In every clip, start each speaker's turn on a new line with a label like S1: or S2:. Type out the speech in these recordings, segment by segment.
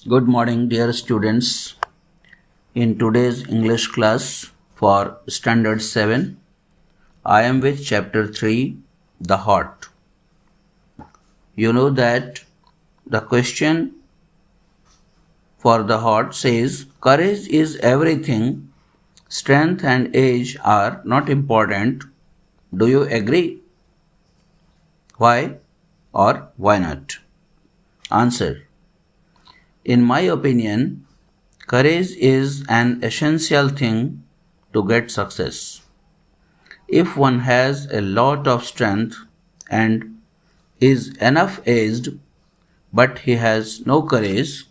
S1: Good morning, dear students. In today's English class for Standard 7, I am with Chapter 3, The Heart. You know that the question for the heart says, courage is everything, strength and age are not important. Do you agree? Why or why not? Answer. In my opinion, courage is an essential thing to get success. If one has a lot of strength and is enough aged, but he has no courage,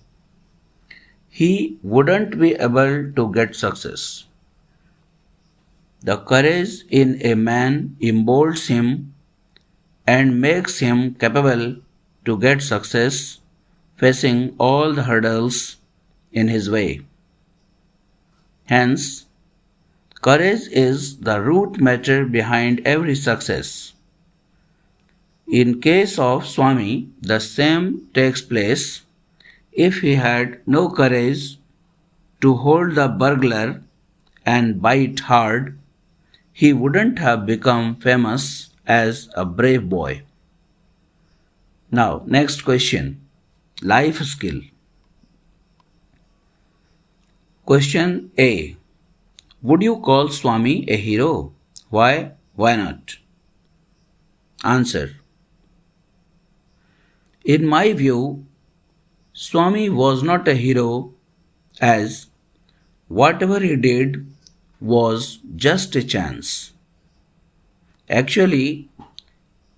S1: he wouldn't be able to get success. The courage in a man emboldens him and makes him capable to get success, facing all the hurdles in his way. Hence, courage is the root matter behind every success. In case of Swami, the same takes place. If he had no courage to hold the burglar and bite hard, he wouldn't have become famous as a brave boy. Now, next question. Life skill. Question A. Would you call Swami a hero? Why? Why not? Answer. In my view, Swami was not a hero, as whatever he did was just a chance. Actually,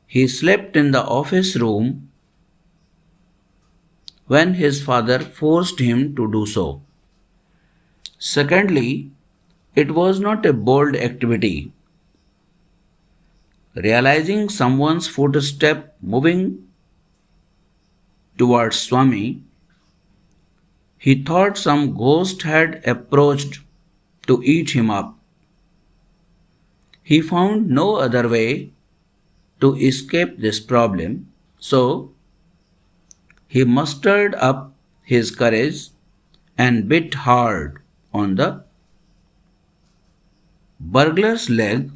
S1: he slept in the office room when his father forced him to do so. Secondly, it was not a bold activity. Realizing someone's footstep moving towards Swami, he thought some ghost had approached to eat him up. He found no other way to escape this problem, so he mustered up his courage and bit hard on the burglar's leg.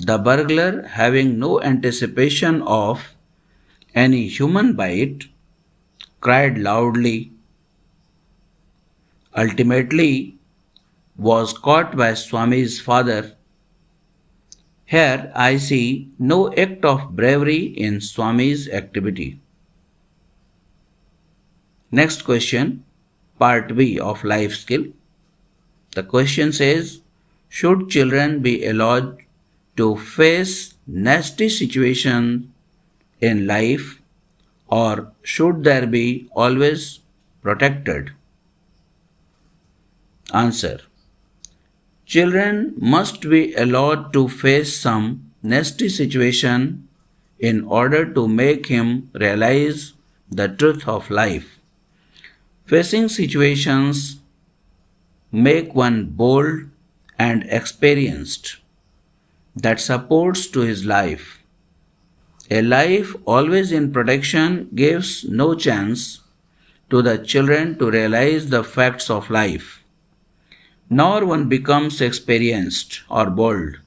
S1: The burglar, having no anticipation of any human bite, cried loudly, ultimately was caught by Swami's father. Here I see no act of bravery in Swami's activity. Next question, part B of life skill. The question says, should children be allowed to face nasty situations in life, or should they be always protected? Answer. Children must be allowed to face some nasty situation in order to make him realize the truth of life. Facing situations make one bold and experienced. That supports to his life. A life always in protection gives no chance to the children to realize the facts of life, nor one becomes experienced or bold.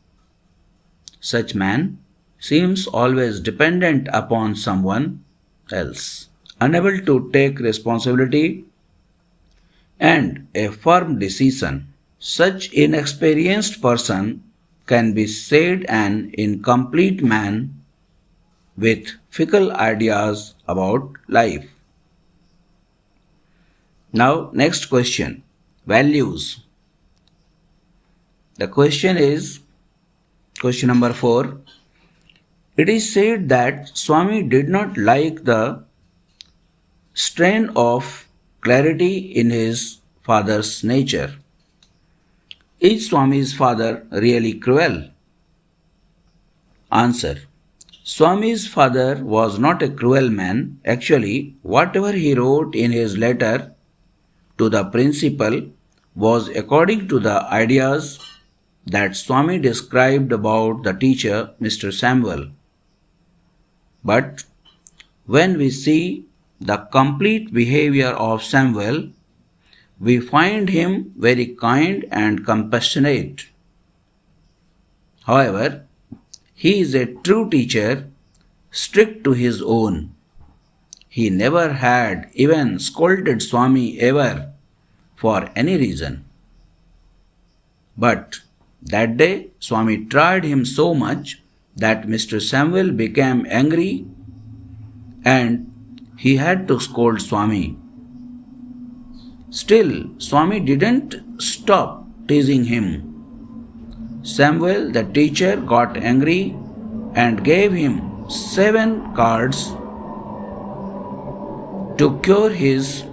S1: Such man seems always dependent upon someone else, unable to take responsibility and a firm decision. Such inexperienced person can be said an incomplete man with fickle ideas about life. Now, next question, values. The question is, question number 4. It is said that Swami did not like the strain of clarity in his father's nature. Is Swami's father really cruel? Answer. Swami's father was not a cruel man. Actually, whatever he wrote in his letter to the principal was according to the ideas that Swami described about the teacher, Mr. Samuel. But when we see the complete behavior of Samuel, we find him very kind and compassionate. However, he is a true teacher, strict to his own. He never had even scolded Swami ever for any reason. But that day Swami tried him so much that Mr. Samuel became angry and he had to scold Swami. Still, Swami didn't stop teasing him. Samuel, the teacher, got angry and gave him 7 cards to cure his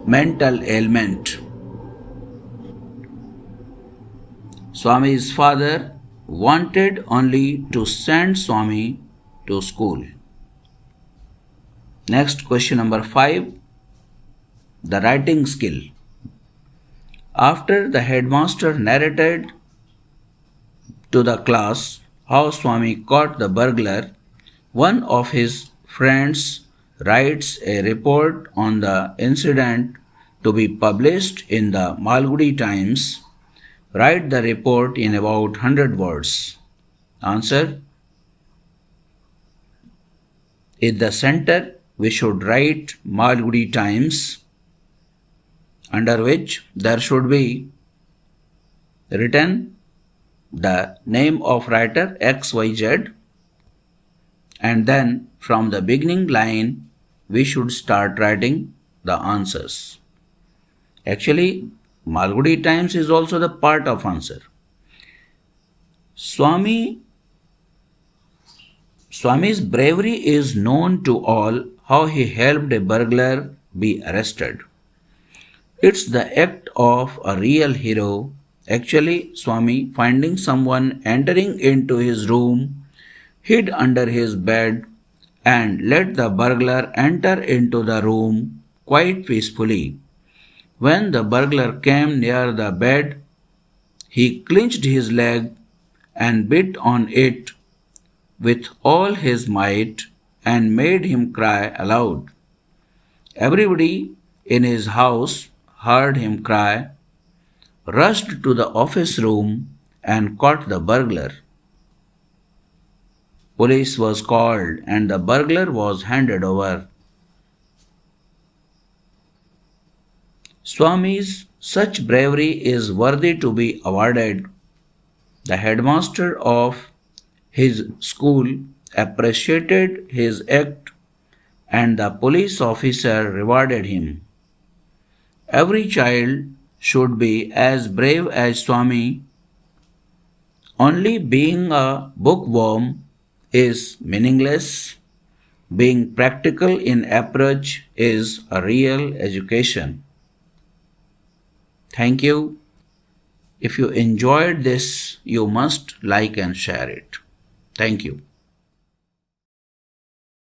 S1: mental ailment. Swami's father wanted only to send Swami to school. Next, question number 5. The writing skill. After the headmaster narrated to the class how Swami caught the burglar, one of his friends writes a report on the incident to be published in the Malgudi Times. Write the report in about 100 words. Answer. In the center, we should write Malgudi Times, under which there should be written the name of writer XYZ, and then from the beginning line we should start writing the answers. Actually, Malgudi Times is also the part of answer. Swami's bravery is known to all, how he helped a burglar be arrested. It's the act of a real hero. Actually, Swami, finding someone entering into his room, hid under his bed and let the burglar enter into the room quite peacefully. When the burglar came near the bed, he clinched his leg and bit on it with all his might and made him cry aloud. Everybody in his house heard him cry, rushed to the office room and caught the burglar. Police was called and the burglar was handed over. Swami's such bravery is worthy to be awarded. The headmaster of his school appreciated his act and the police officer rewarded him. Every child should be as brave as Swami. Only being a bookworm is meaningless. Being practical in approach is a real education. Thank you. If you enjoyed this, you must like and share it. Thank you.